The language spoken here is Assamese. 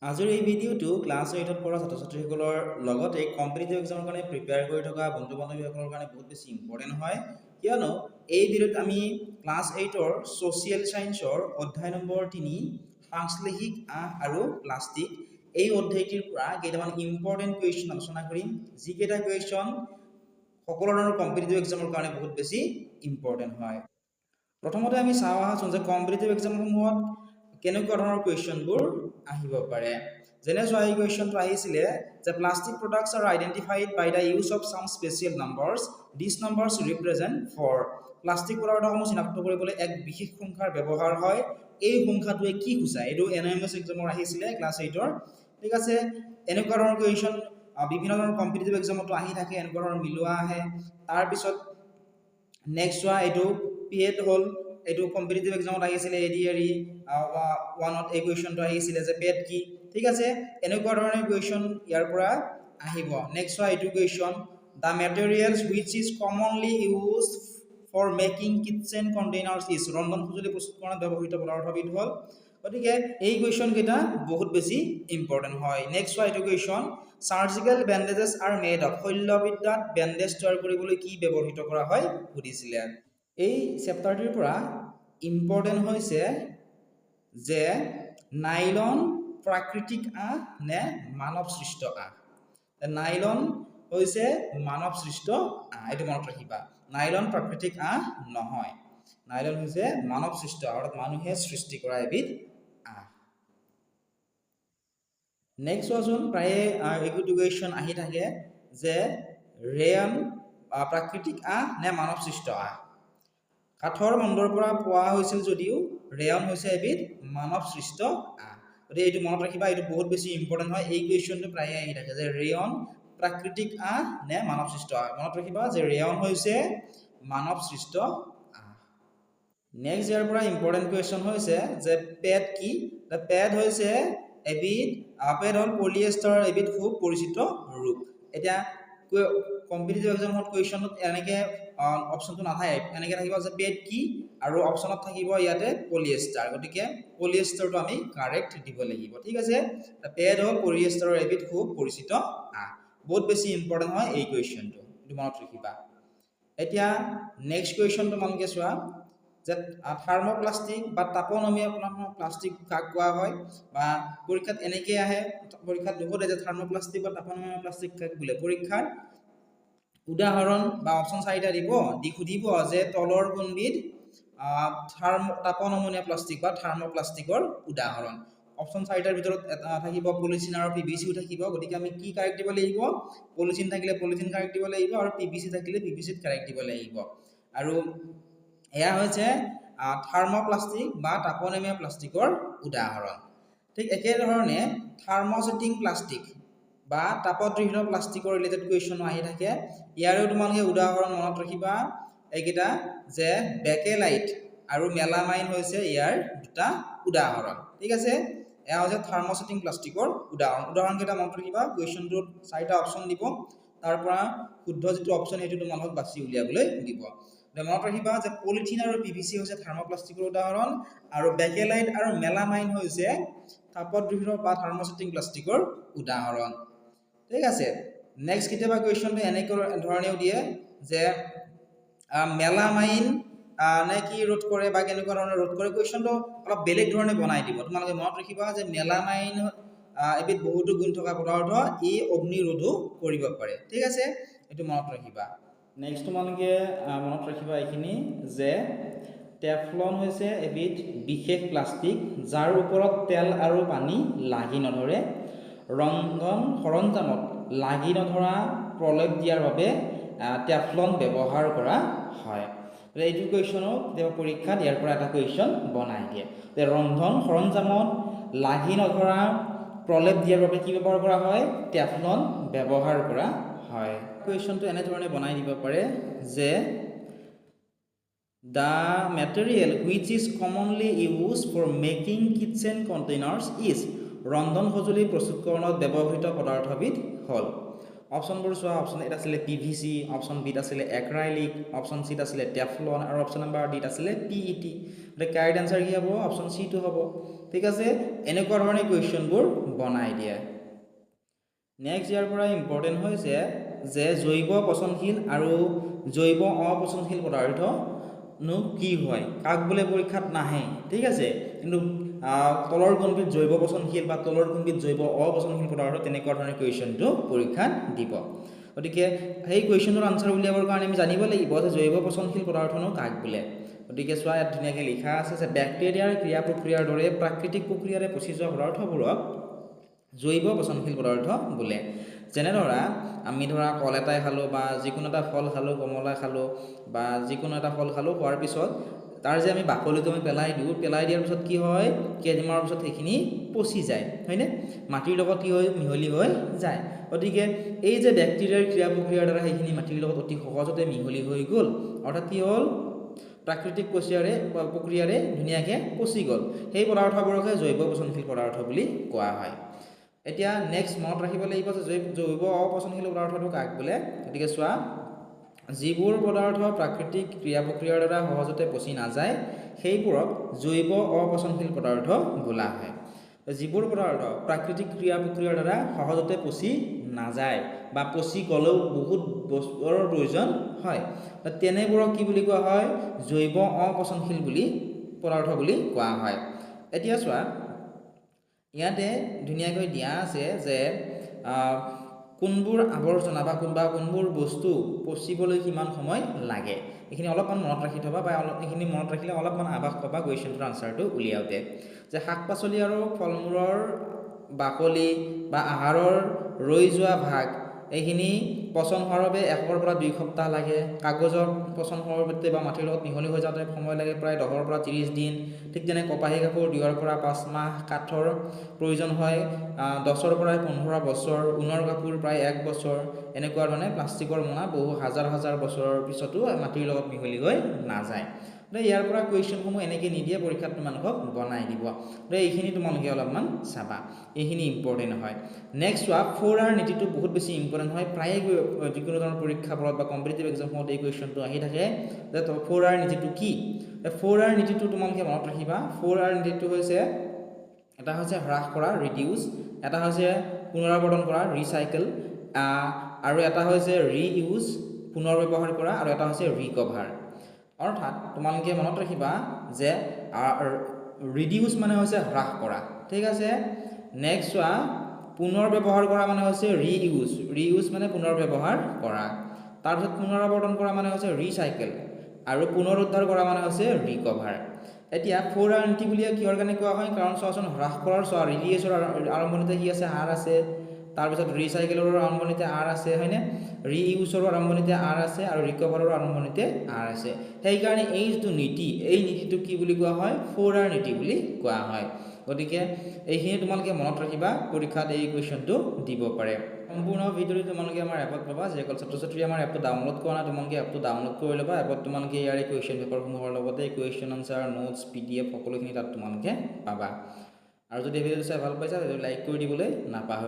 আজিৰ এই ভিডিঅ'টো ক্লাছ 8ত পঢ়া ছাত্ৰ-ছাত্ৰীসকলৰ লগতে কম্পিটিটিভ এক্সামৰ কাৰণে প্ৰিপেয়াৰ কৰি থকা বন্ধু-বান্ধৱীসকলৰ কাৰণে বহুত বেছি ইম্পৰ্টেণ্ট হয় কিয়নো এই ভিডিঅ'ত আমি ক্লাছ 8ৰ ছ'চিয়েল সায়েন্সৰ অধ্যায় নম্বৰ 3 সাংশ্লেষিক আহ আৰু প্লাষ্টিক এই অধ্যায়টিৰ পৰা কেইটামান ইম্পৰ্টেণ্ট কুৱেশ্যন আলোচনা কৰিম যিকেইটা কুৱেশ্যন সকলো ধৰণৰ কম্পিটিটিভ এক্সামৰ কাৰণে বহুত বেছি ইম্পৰ্টেণ্ট হয় প্ৰথমতে আমি চাওঁ আহাচোন যে কম্পিটিটিভ এক্সামসমূহত কেনেকুৱা ধৰণৰ কুৱেশ্যনবোৰ আহিব পাৰে যেনে চোৱা এই কুৱেশ্যনটো আহিছিলে যে plastic products are identified by the use of some special numbers this numbers represent for plastic পদাৰ্থসমূহ চিনাক্ত কৰিবলৈ এক বিশেষ সংখ্যাৰ ব্যৱহাৰ হয় এই সংখ্যাটোৱে কি সূচায় এইটো এনএমএছ এক্সামৰ আহিছিলে ক্লাছ 8ৰ ঠিক আছে এনেকুৱা ধৰণৰ কুৱেশ্যন বিভিন্ন ধৰণৰ কম্পিটিটিভ এক্সামতো আহি থাকে এনেকুৱা ধৰণৰ মিলোৱা আহে তাৰ পিছত নেক্সট চোৱা এইটো পিএড হল এইটো কম্পিটিটিভ এক্সামত আহিছিলে এডিআৰই ওৱানত এই কুৱেশ্যনটো আহিছিলে যে পেড কি ঠিক আছে এনেকুৱা ধৰণৰ কুৱেশ্যন ইয়াৰ পৰা আহিব নেক্সট চোৱা এইটো question the materials which is commonly used for making kitchen containers is ৰন্ধন সঁজুলি প্ৰস্তুতকৰণত ব্যৱহৃত পদাৰ্থবিধ হ'ল গতিকে এই কুৱেশ্যন কেইটা বহুত বেছি ইম্পৰ্টেণ্ট হয় নেক্সট চোৱা এইটো question surgical bandages are made of শল্যবিদ্যাত বেণ্ডেজ তৈয়াৰ কৰিবলৈ কি ব্যৱহৃত কৰা হয় সুধিছিলে এই চেপ্টাৰটিৰ পৰা ইম্পৰ্টেণ্ট হৈছে যে নাইলন প্ৰাকৃতিক আহ নে মানৱ সৃষ্ট আহ নাইলন হৈছে মানৱ সৃষ্ট আহ এইটো মনত ৰাখিবা নাইলন প্ৰাকৃতিক আহ নহয় নাইলন হৈছে মানৱ সৃষ্ট অৰ্থাৎ মানুহে সৃষ্টি কৰা এবিধ আহ নেক্সট চোৱাচোন প্ৰায়ে এইটো কুৱেশ্যন আহি থাকে যে ৰেয়ন প্ৰাকৃতিক আহ নে মানৱ সৃষ্ট আহ কাঠৰ মণ্ডৰ পৰা পোৱা হৈছিল যদিও ৰেয়ন হৈছে এবিধ মানৱ সৃষ্ট আহ গতিকে এইটো মনত ৰাখিবা এইটো বহুত বেছি ইম্পৰ্টেণ্ট হয় এই কুৱেশ্যনটো প্ৰায়ে আহি থাকে যে ৰেয়ন প্ৰাকৃতিক আহ নে মানৱ সৃষ্ট আহ মনত ৰাখিবা যে ৰেয়ন হৈছে মানৱ সৃষ্ট আহ নেক্সট ইয়াৰ পৰা ইম্পৰ্টেণ্ট কুৱেশ্যন হৈছে যে পেড কি পেড হৈছে এবিধ পেড হ'ল পলিয়েষ্টাৰ এবিধ খুব পৰিচিত ৰূপ এতিয়া কম্পিটিটিভ এক্সামত কুৱেশ্যনত এনেকৈ অপশ্যনটো নাথাকে এনেকৈ থাকিব যে পেড কি আৰু অপশ্যনত থাকিব ইয়াতে পলিয়েষ্টাৰ গতিকে পলিয়েষ্টাৰটো আমি কাৰেক্ট দিব লাগিব ঠিক আছে পেড হ'ল পলিয়েষ্টাৰৰ এবিধ খুব পৰিচিত আহ বহুত বেছি ইম্পৰ্টেণ্ট হয় এই কুৱেশ্যনটো এইটো মনত ৰাখিবা এতিয়া নেক্সট কুৱেশ্যনটো তোমালোকে চোৱা যে থাৰ্মোপ্লাষ্টিক বা তাপনমীয় প্লাষ্টিক কাক কোৱা হয় বা পৰীক্ষাত এনেকৈ আহে পৰীক্ষাত নুসুধে যে থাৰ্মোপ্লাষ্টিক বা তাপনমীয় প্লাষ্টিক কাক বোলে পৰীক্ষাত উদাহৰণ বা অপশ্যন 4টা দিব দি সুধিব যে তলৰ কোনবিধ তাপনমনীয় প্লাষ্টিক বা থাৰ্মোপ্লাষ্টিকৰ উদাহৰণ অপশ্যন 4টাৰ ভিতৰত থাকিব পলিথিন আৰু পিভিচিও থাকিব গতিকে আমি কি কাৰেক্ট দিব লাগিব পলিথিন থাকিলে পলিথিন কাৰেক্ট দিব লাগিব আৰু পিভিচি থাকিলে পিভিচিত কাৰেক্ট দিব লাগিব আৰু এয়া হৈছে থাৰ্মোপ্লাষ্টিক বা তাপনমীয় প্লাষ্টিকৰ উদাহৰণ ঠিক একেধৰণে থাৰ্মোছেটিং প্লাষ্টিক বা তাপদ্ৰিহিত প্লাষ্টিকৰ ৰিলেটেড কুৱেশ্যনো আহি থাকে ইয়াৰো তোমালোকে উদাহৰণ মনত ৰাখিবা এইকেইটা যে বেকেলাইট আৰু মেলামাইন হৈছে ইয়াৰ দুটা উদাহৰণ ঠিক আছে এয়া হৈছে থাৰ্মোছেটিং প্লাষ্টিকৰ উদাহৰণকেইটা মনত ৰাখিবা কুৱেশ্যনটোত 4টা অপশ্যন দিব তাৰ পৰা শুদ্ধ যিটো অপশ্যন সেইটো তোমালোকক বাছি উলিয়াবলৈ দিব মনত ৰাখিবা যে পলিথিন আৰু পিভিচি হৈছে থাৰ্মোপ্লাষ্টিকৰ উদাহৰণ আৰু বেকেলাইট আৰু মেলামাইন হৈছে তাপদ্ৰিহিত বা থাৰ্মোছেটিং প্লাষ্টিকৰ উদাহৰণ ঠিক আছে নেক্সট কেতিয়াবা কুৱেশ্যনটো এনেকৈ ধৰণেও দিয়ে যে মেলামাইন নে কি ৰোধ কৰে বা কেনেকুৱা ধৰণে ৰোধ কৰে কুৱেশ্যনটো অলপ বেলেগ ধৰণে বনাই দিব তোমালোকে মনত ৰাখিবা যে মেলামাইন এবিধ বহুতো গুণ থকা পদাৰ্থ ই অগ্নিৰোধো কৰিব পাৰে ঠিক আছে এইটো মনত ৰাখিবা নেক্সট তোমালোকে মনত ৰাখিবা এইখিনি যে টেফলন হৈছে এবিধ বিশেষ প্লাষ্টিক যাৰ ওপৰত তেল আৰু পানী লাগি নধৰে ৰন্ধন সৰঞ্জামত লাগি নধৰা প্ৰলেপ দিয়াৰ বাবে টেফলন ব্যৱহাৰ কৰা হয় এইটো কুৱেশ্যনো কেতিয়াবা পৰীক্ষাত ইয়াৰ পৰা এটা কুৱেশ্যন বনাই দিয়ে যে ৰন্ধন সৰঞ্জামত লাগি নধৰা প্ৰলেপ দিয়াৰ বাবে কি ব্যৱহাৰ কৰা হয় টেফলন ব্যৱহাৰ কৰা হয় কুৱেশ্যনটো এনেধৰণে বনাই দিব পাৰে যে the material which is commonly used for making kitchen containers is ৰন্ধন সঁজুলি প্ৰস্তুতকৰণত ব্যৱহৃত পদাৰ্থবিধ হ'ল অপশ্যনবোৰ চোৱা অপশ্যন এত আছিলে PVC, অপশ্যন বিত আছিলে এক্ৰাইলিক, অপশ্যন চিত আছিলে টেফলন আৰু অপশ্যন নাম্বাৰ ডিত আছিলে PET। গতিকে কাৰেক্ট আনসাৰ কি হ'ব অপশ্যন C টো হ'ব। ঠিক আছে, এনেকুৱা ধৰণে কুৱেশ্যনবোৰ বনাই দিয়ে। নেক্সট ইয়াৰ পৰা ইম্পৰ্টেণ্ট হৈছে যে জৈৱ পচনশীল আৰু জৈৱ অপচনশীল পদাৰ্থনো কি হয়, কাক বোলে পৰীক্ষাত নাহে। ঠিক আছে, কিন্তু তলৰ কোনবিধ জৈৱ পচনশীল বা তলৰ কোনবিধ জৈৱ অপচনশীল পদাৰ্থ তেনেকুৱা ধৰণৰ কুৱেশ্যনটো পৰীক্ষাত দিব। গতিকে সেই কুৱেশ্যনটোৰ আনসাৰ উলিয়াবৰ কাৰণে আমি জানিব লাগিব যে জৈৱ পচনশীল পদাৰ্থনো কাক বোলে। গতিকে চোৱা ইয়াত ধুনীয়াকৈ লিখা আছে যে বেক্টেৰিয়াৰ ক্ৰিয়া প্ৰক্ৰিয়াৰ দৰে প্ৰাকৃতিক প্ৰক্ৰিয়াৰে পচি যোৱা পদাৰ্থবোৰক জৈৱ পচনশীল পদাৰ্থ বোলে। যেনে ধৰা আমি ধৰা কল এটাই খালোঁ বা যিকোনো এটা ফল খালোঁ, কমলা খালোঁ বা যিকোনো এটা ফল খালোঁ, খোৱাৰ পিছত তাৰ যে আমি বাকলিটো আমি পেলাই দিওঁ, পেলাই দিয়াৰ পিছত কি হয় কেইদিনমানৰ পিছত সেইখিনি পচি যায়, হয়নে? মাটিৰ লগত কি হয় মিহলি হৈ যায়। গতিকে এই যে বেক্টেৰিয়াৰ ক্ৰিয়া প্ৰক্ৰিয়াৰ দ্বাৰা সেইখিনি মাটিৰ লগত অতি সহজতে মিহলি হৈ গ'ল, অৰ্থাৎ কি হ'ল প্ৰাকৃতিক প্ৰক্ৰিয়াৰে ধুনীয়াকৈ পচি গ'ল, সেই পদাৰ্থবোৰকে জৈৱ পচনশীল পদাৰ্থ বুলি কোৱা হয়। এতিয়া নেক্সট মনত ৰাখিব লাগিব যে জৈৱ অপচনশীল পদাৰ্থটো কাক বোলে। গতিকে চোৱা যিবোৰ পদাৰ্থ প্ৰাকৃতিক ক্ৰিয়া প্ৰক্ৰিয়াৰ দ্বাৰা সহজতে পচি নাযায় সেইবোৰক জৈৱ অপচনশীল পদাৰ্থ বোলা হয়। যিবোৰ পদাৰ্থ প্ৰাকৃতিক ক্ৰিয়া প্ৰক্ৰিয়াৰ দ্বাৰা সহজতে পচি নাযায় বা পচি গ'লেও বহুত বছৰৰ প্ৰয়োজন হয়, তেনেবোৰক কি বুলি কোৱা হয় জৈৱ অপচনশীল পদাৰ্থ বুলি কোৱা হয়। এতিয়া চোৱা ইয়াতে ধুনীয়াকৈ দিয়া আছে যে কোনবোৰ আৱৰ্জনা বা কোনবোৰ বস্তু পচিবলৈ কিমান সময় লাগে, এইখিনি অলপমান মনত ৰাখি থবা বা এইখিনি মনত ৰাখিলে অলপমান আভাস পাবা কুৱেশ্যনটোৰ আনসাৰটো উলিয়াওঁতে। যে শাক পাচলি আৰু ফল মূলৰ বাকলি বা আহাৰৰ ৰৈ যোৱা ভাগ এইখিনি পচন হোৱাৰ বাবে 1 পৰা 2 সপ্তাহ লাগে। কাগজৰ পচন হোৱাৰ বাবে বা মাটিৰ লগত মিহলি হৈ যাওঁতে সময় লাগে প্ৰায় 10 পৰা 30 দিন। ঠিক তেনে কপাহী কাপোৰ 2 পৰা 5 মাহ, কাঠৰ প্ৰয়োজন হয় 10 পৰা 15 বছৰ, ঊণৰ কাপোৰ প্ৰায় 1 বছৰ। এনেকুৱা ধৰণে প্লাষ্টিকৰ মোনা বহু হাজাৰ বছৰৰ পিছতো মাটিৰ লগত মিহলি হৈ নাযায়। ইয়াৰ পৰা কুৱেশ্যনসমূহ এনেকৈ নিদিয়ে, পৰীক্ষাত তোমালোকক বনাই দিব। এইখিনি তোমালোকে অলপমান চাবা, এইখিনি ইম্পৰ্টেণ্ট হয়। নেক্সট চোৱা 4R নীতিটো বহুত বেছি ইম্পৰ্টেণ্ট হয়, প্ৰায়ে যিকোনো ধৰণৰ পৰীক্ষাবোৰত বা কম্পিটিটিভ এক্সামত এই কুৱেশ্যনটো আহি থাকে যে 4R নীতিটো কি। 4R নীতিটো তোমালোকে মনত ৰাখিবা। 4R নীতিটো হৈছে এটা হৈছে হ্ৰাস কৰা ৰিডিউচ, এটা হৈছে পুনৰাবৰ্তন কৰা ৰিচাইকেল, আৰু এটা হৈছে ৰিইউজ পুনৰ ব্যৱহাৰ কৰা, আৰু এটা হৈছে ৰিকভাৰ। অৰ্থাৎ তোমালোকে মনত ৰাখিবা যে ৰিডিউচ মানে হৈছে হ্ৰাস কৰা। ঠিক আছে, নেক্সট চোৱা পুনৰ ব্যৱহাৰ কৰা মানে হৈছে ৰিইউজ মানে পুনৰ ব্যৱহাৰ কৰা। তাৰপিছত পুনৰাবৰ্তন কৰা মানে হৈছে ৰিচাইকেল, আৰু পুনৰুদ্ধাৰ কৰা মানে হৈছে ৰিকভাৰ। এতিয়া 4R নীতি বুলিয়ে কিহৰ কাৰণে কোৱা হয়, কাৰণ চোৱাচোন হ্ৰাস কৰাৰ চোৱা ৰিডিউচৰ আৰম্ভণিতে কি আছে R আছে, তাৰপিছত ৰিচাইকেলৰ আৰম্ভণিতে R আছে, হয়নে? ৰিইউজৰ আৰম্ভণিতে R আছে আৰু ৰিকভাৰৰ আৰম্ভণিতে R আছে। সেইকাৰণে এই যিটো নীতি, এই নীতিটো কি বুলি কোৱা হয় 4R নীতি বুলি কোৱা হয়। গতিকে এইখিনি তোমালোকে মনত ৰাখিবা, পৰীক্ষাত এই কুৱেশ্যনটো দিব পাৰে। সম্পূৰ্ণ ভিডিঅ'টো তোমালোকে আমাৰ এপত পাবা। যিসকল ছাত্ৰ ছাত্ৰীয়ে আমাৰ এপটো ডাউনলোড কৰা নাই তোমালোকে এপটো ডাউনলোড কৰি ল'বা। এপত তোমালোকে ইয়াৰে কুৱেশ্যন পেপাৰসমূহৰ লগতে কুৱেশ্যন আনচাৰ, নোটছ, PDF সকলোখিনি তাত তোমালোকে পাবা। আৰু যদি ভিডিঅ'টো চাই ভাল পাইছা তেতিয়া লাইক কৰি দিবলৈ নাপাহৰিবা।